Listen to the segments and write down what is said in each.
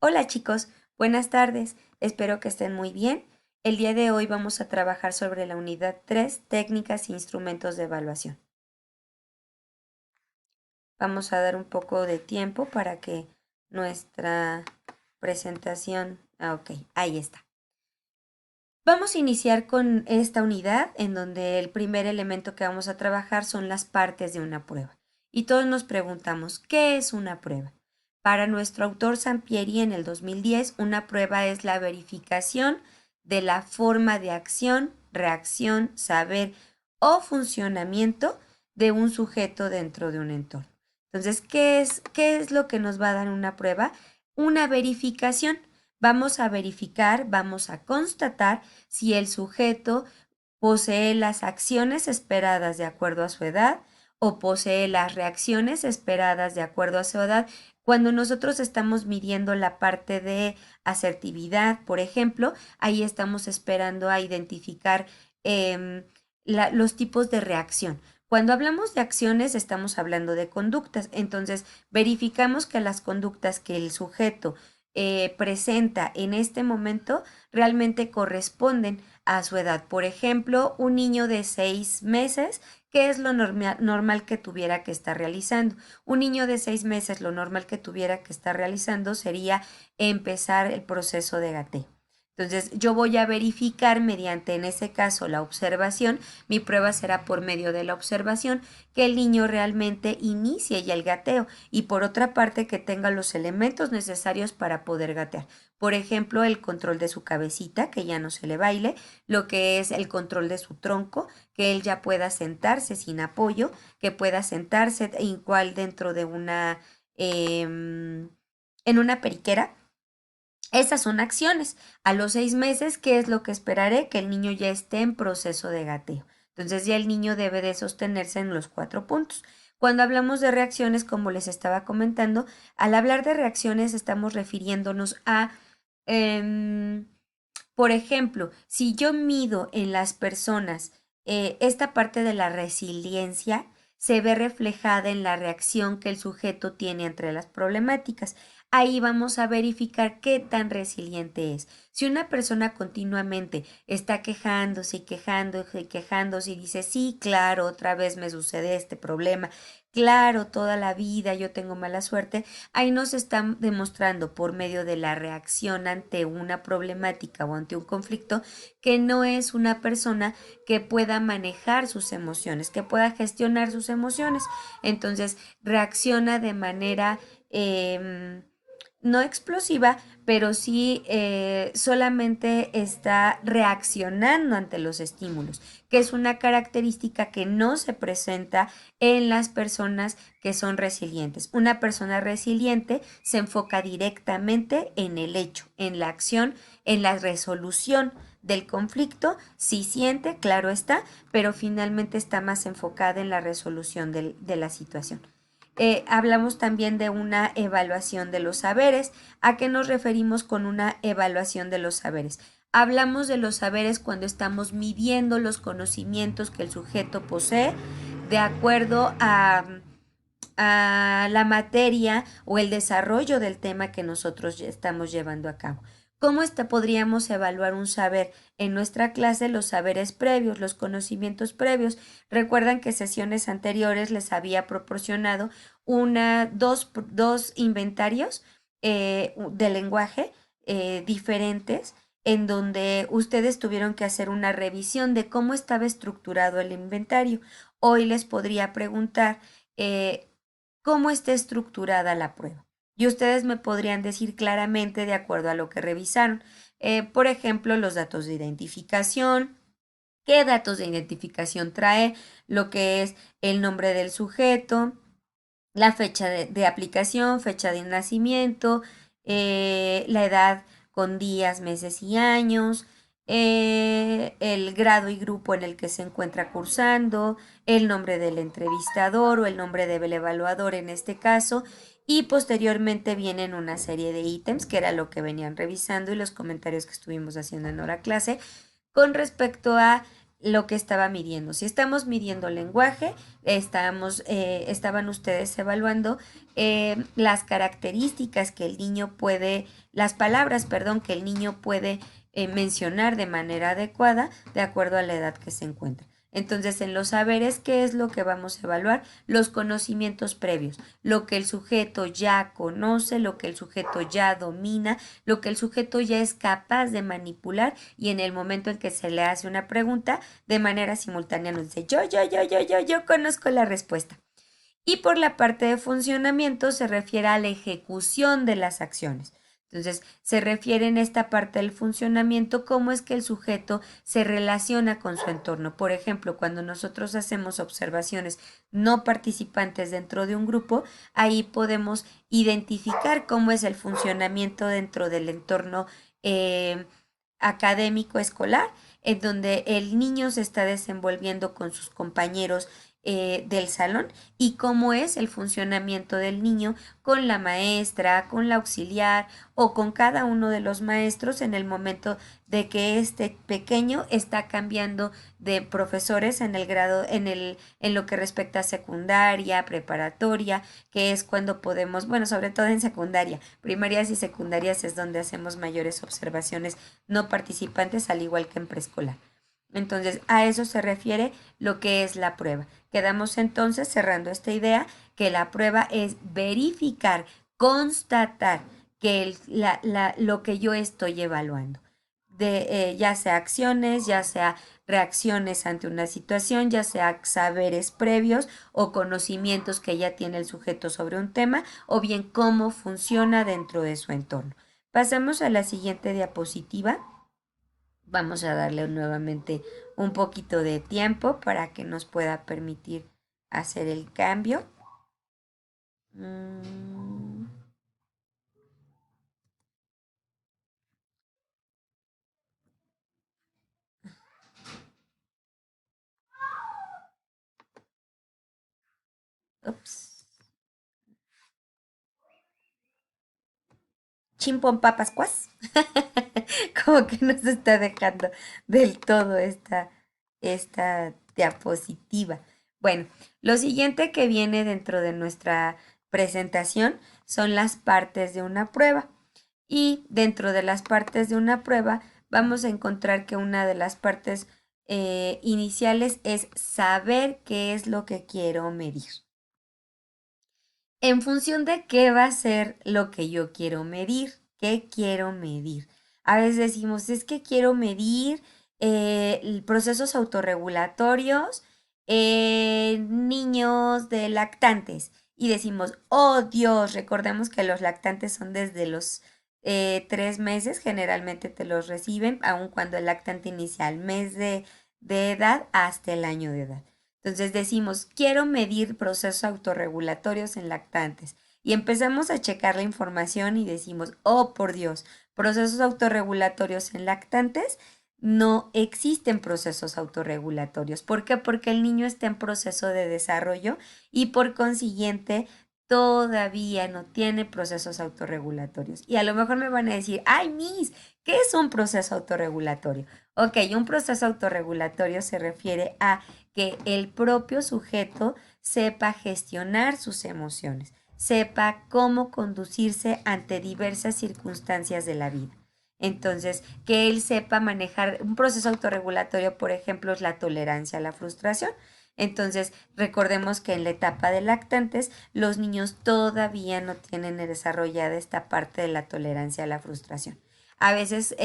Hola chicos, buenas tardes, espero que estén muy bien. El día de hoy vamos a trabajar sobre la unidad 3, técnicas e instrumentos de evaluación. Vamos a dar un poco de tiempo para que nuestra presentación... ok, ahí está. Vamos a iniciar con esta unidad en donde el primer elemento que vamos a trabajar son las partes de una prueba. Y todos nos preguntamos, ¿qué es una prueba? Para nuestro autor Sampieri en el 2010, una prueba es la verificación de la forma de acción, reacción, saber o funcionamiento de un sujeto dentro de un entorno. Entonces, ¿qué es lo que nos va a dar una prueba? Una verificación. Vamos a verificar, vamos a constatar si el sujeto posee las acciones esperadas de acuerdo a su edad o posee las reacciones esperadas de acuerdo a su edad. Cuando nosotros estamos midiendo la parte de asertividad, por ejemplo, ahí estamos esperando a identificar los tipos de reacción. Cuando hablamos de acciones, estamos hablando de conductas. Entonces, verificamos que las conductas que el sujeto presenta en este momento realmente corresponden a su edad. Por ejemplo, un niño de 6 meses, ¿qué es lo normal que tuviera que estar realizando? Un niño de 6 meses, lo normal que tuviera que estar realizando sería empezar el proceso de gateo. Entonces, yo voy a verificar mediante, en ese caso, la observación. Mi prueba será por medio de la observación que el niño realmente inicie ya el gateo y por otra parte que tenga los elementos necesarios para poder gatear. Por ejemplo, el control de su cabecita, que ya no se le baile, lo que es el control de su tronco, que él ya pueda sentarse sin apoyo, que pueda sentarse igual dentro de en una periquera. Esas son acciones. A los 6 meses, ¿qué es lo que esperaré? Que el niño ya esté en proceso de gateo. Entonces ya el niño debe de sostenerse en los 4 puntos. Cuando hablamos de reacciones, como les estaba comentando, al hablar de reacciones estamos refiriéndonos a, em, por ejemplo, si yo mido en las personas esta parte de la resiliencia, se ve reflejada en la reacción que el sujeto tiene entre las problemáticas. Ahí vamos a verificar qué tan resiliente es. Si una persona continuamente está quejándose y quejándose y quejándose y dice, sí, claro, otra vez me sucede este problema, claro, toda la vida yo tengo mala suerte, ahí nos están demostrando por medio de la reacción ante una problemática o ante un conflicto que no es una persona que pueda manejar sus emociones, que pueda gestionar sus emociones. Entonces reacciona de manera no explosiva, pero sí solamente está reaccionando ante los estímulos, que es una característica que no se presenta en las personas que son resilientes. Una persona resiliente se enfoca directamente en el hecho, en la acción, en la resolución del conflicto, sí siente, claro está, pero finalmente está más enfocada en la resolución de la situación. Hablamos también de una evaluación de los saberes. ¿A qué nos referimos con una evaluación de los saberes? Hablamos de los saberes cuando estamos midiendo los conocimientos que el sujeto posee de acuerdo a la materia o el desarrollo del tema que nosotros estamos llevando a cabo. ¿Cómo podríamos evaluar un saber? En nuestra clase, los saberes previos, los conocimientos previos. Recuerdan que sesiones anteriores les había proporcionado dos inventarios de lenguaje diferentes en donde ustedes tuvieron que hacer una revisión de cómo estaba estructurado el inventario. Hoy les podría preguntar cómo está estructurada la prueba. Y ustedes me podrían decir claramente de acuerdo a lo que revisaron. Por ejemplo, los datos de identificación, qué datos de identificación trae, lo que es el nombre del sujeto, la fecha de aplicación, fecha de nacimiento, la edad con días, meses y años, el grado y grupo en el que se encuentra cursando, el nombre del entrevistador o el nombre del evaluador en este caso, y posteriormente vienen una serie de ítems, que era lo que venían revisando y los comentarios que estuvimos haciendo en hora clase, con respecto a lo que estaba midiendo. Si estamos midiendo lenguaje, estaban ustedes evaluando las características que el niño puede, las palabras, perdón, que el niño puede mencionar de manera adecuada de acuerdo a la edad que se encuentra. Entonces, en los saberes, ¿qué es lo que vamos a evaluar? Los conocimientos previos, lo que el sujeto ya conoce, lo que el sujeto ya domina, lo que el sujeto ya es capaz de manipular y en el momento en que se le hace una pregunta, de manera simultánea nos dice yo conozco la respuesta. Y por la parte de funcionamiento se refiere a la ejecución de las acciones. Entonces, se refiere en esta parte del funcionamiento cómo es que el sujeto se relaciona con su entorno. Por ejemplo, cuando nosotros hacemos observaciones no participantes dentro de un grupo, ahí podemos identificar cómo es el funcionamiento dentro del entorno académico escolar, en donde el niño se está desenvolviendo con sus compañeros del salón y cómo es el funcionamiento del niño con la maestra, con la auxiliar o con cada uno de los maestros en el momento de que este pequeño está cambiando de profesores en el grado, en lo que respecta a secundaria, preparatoria, que es cuando podemos, bueno, sobre todo en secundaria, primarias y secundarias es donde hacemos mayores observaciones no participantes, al igual que en preescolar. Entonces, a eso se refiere lo que es la prueba. Quedamos entonces, cerrando esta idea, que la prueba es verificar, constatar que lo que yo estoy evaluando, ya sea acciones, ya sea reacciones ante una situación, ya sea saberes previos o conocimientos que ya tiene el sujeto sobre un tema, o bien cómo funciona dentro de su entorno. Pasamos a la siguiente diapositiva. Vamos a darle nuevamente un poquito de tiempo para que nos pueda permitir hacer el cambio. Ups. Chimpón papas cuas. Como que nos está dejando del todo esta diapositiva. Bueno, lo siguiente que viene dentro de nuestra presentación son las partes de una prueba. Y dentro de las partes de una prueba vamos a encontrar que una de las partes iniciales es saber qué es lo que quiero medir. En función de qué va a ser lo que yo quiero medir, qué quiero medir. A veces decimos, es que quiero medir procesos autorregulatorios en niños de lactantes. Y decimos, oh Dios, recordemos que los lactantes son desde los 3 meses, generalmente te los reciben, aun cuando el lactante inicia al mes de edad hasta el año de edad. Entonces decimos, quiero medir procesos autorregulatorios en lactantes. Y empezamos a checar la información y decimos, oh por Dios, procesos autorregulatorios en lactantes, no existen procesos autorregulatorios. ¿Por qué? Porque el niño está en proceso de desarrollo y por consiguiente todavía no tiene procesos autorregulatorios. Y a lo mejor me van a decir, ay, Miss, ¿qué es un proceso autorregulatorio? Ok, un proceso autorregulatorio se refiere a que el propio sujeto sepa gestionar sus emociones, sepa cómo conducirse ante diversas circunstancias de la vida. Entonces, que él sepa manejar un proceso autorregulatorio, por ejemplo, es la tolerancia a la frustración. Entonces, recordemos que en la etapa de lactantes, los niños todavía no tienen desarrollada esta parte de la tolerancia a la frustración. A veces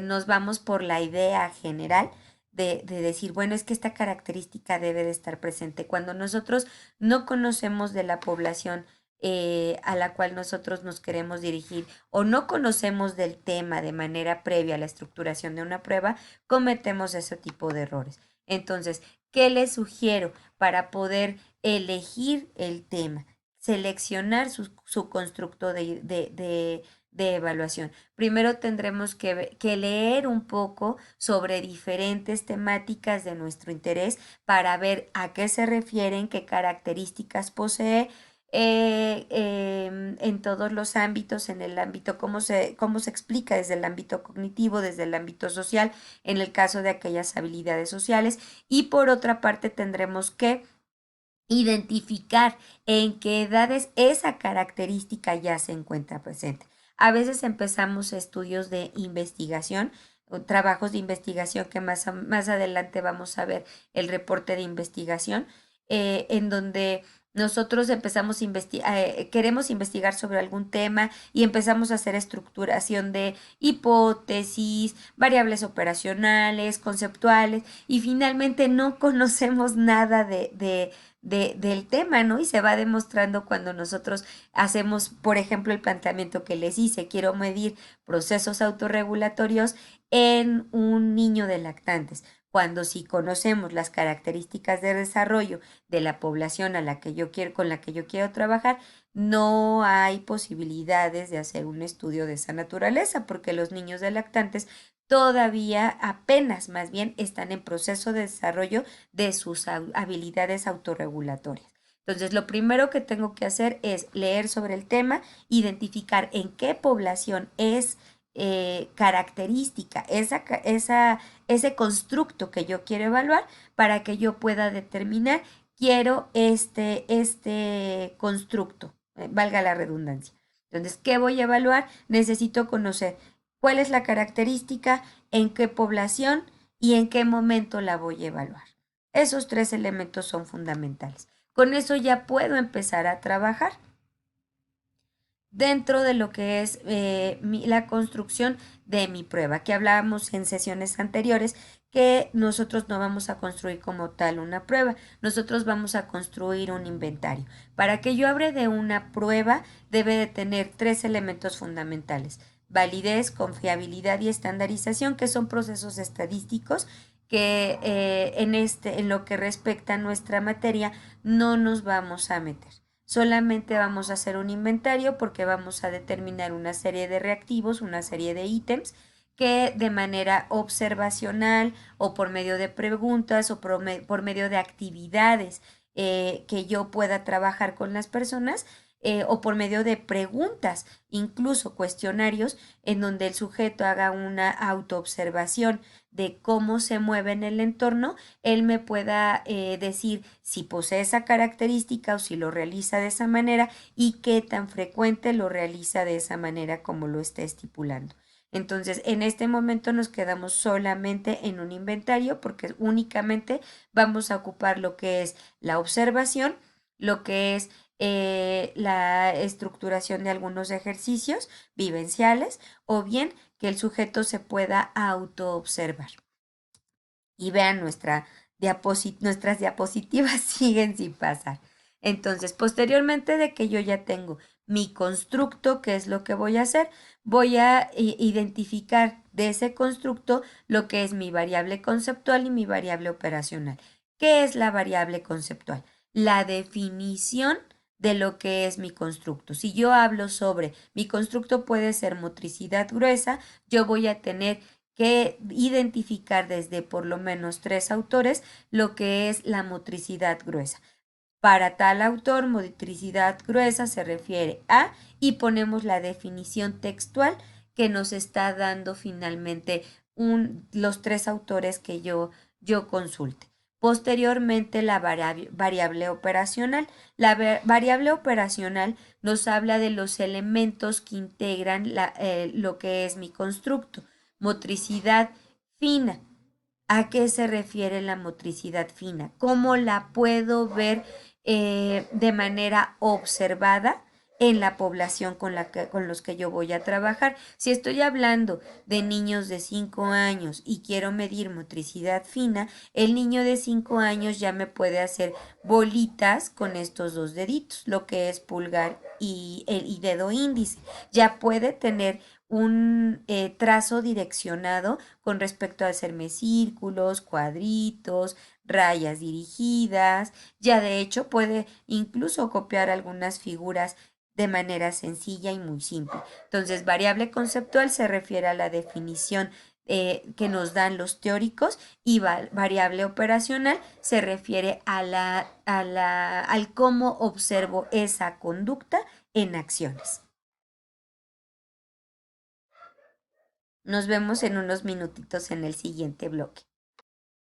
nos vamos por la idea general de decir, bueno, es que esta característica debe de estar presente. Cuando nosotros no conocemos de la población a la cual nosotros nos queremos dirigir o no conocemos del tema de manera previa a la estructuración de una prueba, cometemos ese tipo de errores. Entonces, ¿qué les sugiero para poder elegir el tema? Seleccionar su constructo de evaluación. Primero tendremos que leer un poco sobre diferentes temáticas de nuestro interés para ver a qué se refieren, qué características posee, en todos los ámbitos, en el ámbito, cómo se explica desde el ámbito cognitivo, desde el ámbito social, en el caso de aquellas habilidades sociales. Y por otra parte tendremos que identificar en qué edades esa característica ya se encuentra presente. A veces empezamos estudios de investigación, o trabajos de investigación que más adelante vamos a ver el reporte de investigación, en donde nosotros empezamos queremos investigar sobre algún tema y empezamos a hacer estructuración de hipótesis, variables operacionales, conceptuales, y finalmente no conocemos nada del tema, ¿no? Y se va demostrando cuando nosotros hacemos, por ejemplo, el planteamiento que les hice, quiero medir procesos autorregulatorios en un niño de lactantes. Cuando si conocemos las características de desarrollo de la población con la que yo quiero trabajar, no hay posibilidades de hacer un estudio de esa naturaleza, porque los niños de lactantes todavía apenas más bien están en proceso de desarrollo de sus habilidades autorregulatorias. Entonces, lo primero que tengo que hacer es leer sobre el tema, identificar en qué población es característica ese constructo que yo quiero evaluar para que yo pueda determinar, quiero este constructo, valga la redundancia. Entonces, ¿qué voy a evaluar? Necesito conocer cuál es la característica, en qué población y en qué momento la voy a evaluar. Esos tres elementos son fundamentales. Con eso ya puedo empezar a trabajar dentro de lo que es la construcción de mi prueba, que hablábamos en sesiones anteriores, que nosotros no vamos a construir como tal una prueba, nosotros vamos a construir un inventario. Para que yo hable de una prueba, debe de tener tres elementos fundamentales: validez, confiabilidad y estandarización, que son procesos estadísticos que en lo que respecta a nuestra materia no nos vamos a meter. Solamente vamos a hacer un inventario porque vamos a determinar una serie de reactivos, una serie de ítems que de manera observacional o por medio de preguntas o por medio de actividades que yo pueda trabajar con las personas, o por medio de preguntas, incluso cuestionarios, en donde el sujeto haga una autoobservación de cómo se mueve en el entorno, él me pueda decir si posee esa característica o si lo realiza de esa manera y qué tan frecuente lo realiza de esa manera como lo está estipulando. Entonces, en este momento nos quedamos solamente en un inventario porque únicamente vamos a ocupar lo que es la observación, lo que es la estructuración de algunos ejercicios vivenciales, o bien que el sujeto se pueda autoobservar. Y vean, nuestras diapositivas siguen sin pasar. Entonces, posteriormente de que yo ya tengo mi constructo, ¿qué es lo que voy a hacer? Voy a identificar de ese constructo lo que es mi variable conceptual y mi variable operacional. ¿Qué es la variable conceptual? La definición de lo que es mi constructo. Si yo hablo sobre mi constructo puede ser motricidad gruesa, yo voy a tener que identificar desde por lo menos tres autores lo que es la motricidad gruesa. Para tal autor, motricidad gruesa se refiere a, y ponemos la definición textual que nos está dando finalmente los tres autores que yo consulte. Posteriormente, la variable operacional. La variable operacional nos habla de los elementos que integran lo que es mi constructo. Motricidad fina. ¿A qué se refiere la motricidad fina? ¿Cómo la puedo ver de manera observada en la población con los que yo voy a trabajar? Si estoy hablando de niños de 5 años y quiero medir motricidad fina, el niño de 5 años ya me puede hacer bolitas con estos dos deditos, lo que es pulgar y dedo índice. Ya puede tener un trazo direccionado con respecto a hacerme círculos, cuadritos, rayas dirigidas. Ya de hecho puede incluso copiar algunas figuras de manera sencilla y muy simple. Entonces, variable conceptual se refiere a la definición que nos dan los teóricos, y variable operacional se refiere al cómo observo esa conducta en acciones. Nos vemos en unos minutitos en el siguiente bloque.